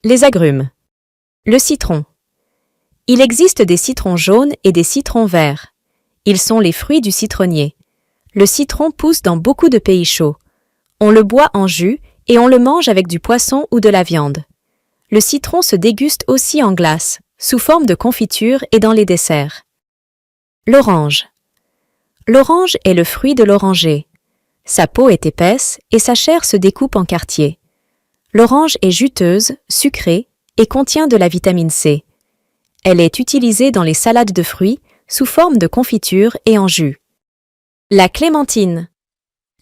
Les agrumes. Le citron. Il existe des citrons jaunes et des citrons verts. Ils sont les fruits du citronnier. Le citron pousse dans beaucoup de pays chauds. On le boit en jus et on le mange avec du poisson ou de la viande. Le citron se déguste aussi en glace, sous forme de confiture et dans les desserts. L'orange. L'orange est le fruit de l'oranger. Sa peau est épaisse et sa chair se découpe en quartiers. L'orange est juteuse, sucrée et contient de la vitamine C. Elle est utilisée dans les salades de fruits sous forme de confiture et en jus. La clémentine.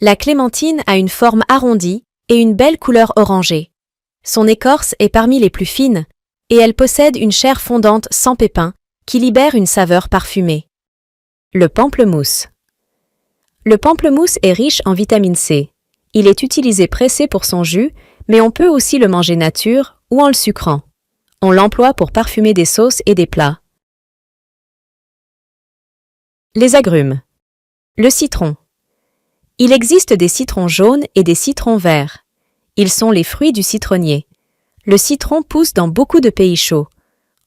La clémentine a une forme arrondie et une belle couleur orangée. Son écorce est parmi les plus fines et elle possède une chair fondante sans pépins qui libère une saveur parfumée. Le pamplemousse. Le pamplemousse est riche en vitamine C. Il est utilisé pressé pour son jus, mais on peut aussi le manger nature ou en le sucrant. On l'emploie pour parfumer des sauces et des plats. Les agrumes. Le citron. Il existe des citrons jaunes et des citrons verts. Ils sont les fruits du citronnier. Le citron pousse dans beaucoup de pays chauds.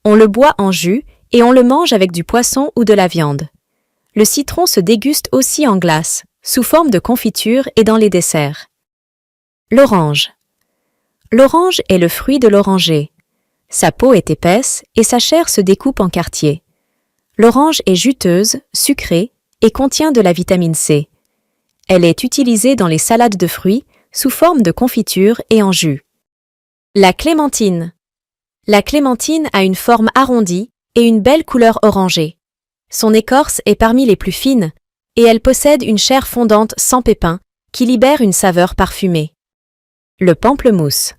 On le boit en jus et on le mange avec du poisson ou de la viande. Le citron se déguste aussi en glace, sous forme de confiture et dans les desserts. L'orange. L'orange est le fruit de l'oranger. Sa peau est épaisse et sa chair se découpe en quartiers. L'orange est juteuse, sucrée et contient de la vitamine C. Elle est utilisée dans les salades de fruits sous forme de confiture et en jus. La clémentine. La clémentine a une forme arrondie et une belle couleur orangée. Son écorce est parmi les plus fines et elle possède une chair fondante sans pépins qui libère une saveur parfumée. Le pamplemousse.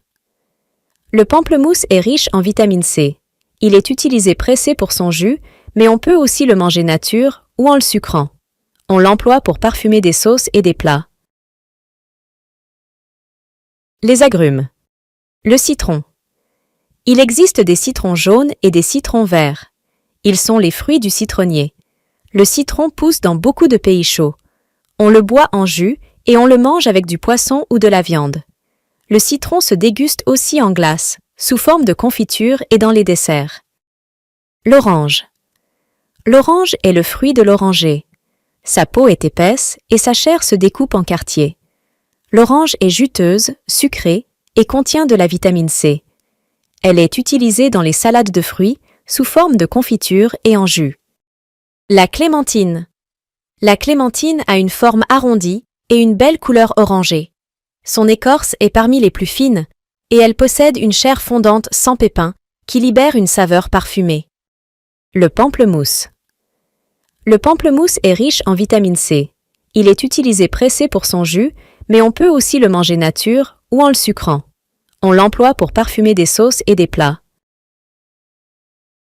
Le pamplemousse est riche en vitamine C. Il est utilisé pressé pour son jus, mais on peut aussi le manger nature ou en le sucrant. On l'emploie pour parfumer des sauces et des plats. Les agrumes. Le citron. Il existe des citrons jaunes et des citrons verts. Ils sont les fruits du citronnier. Le citron pousse dans beaucoup de pays chauds. On le boit en jus et on le mange avec du poisson ou de la viande. Le citron se déguste aussi en glace, sous forme de confiture et dans les desserts. L'orange. L'orange est le fruit de l'oranger. Sa peau est épaisse et sa chair se découpe en quartiers. L'orange est juteuse, sucrée et contient de la vitamine C. Elle est utilisée dans les salades de fruits sous forme de confiture et en jus. La clémentine. La clémentine a une forme arrondie et une belle couleur orangée. Son écorce est parmi les plus fines et elle possède une chair fondante sans pépins qui libère une saveur parfumée. Le pamplemousse. Le pamplemousse est riche en vitamine C. Il est utilisé pressé pour son jus, mais on peut aussi le manger nature ou en le sucrant. On l'emploie pour parfumer des sauces et des plats.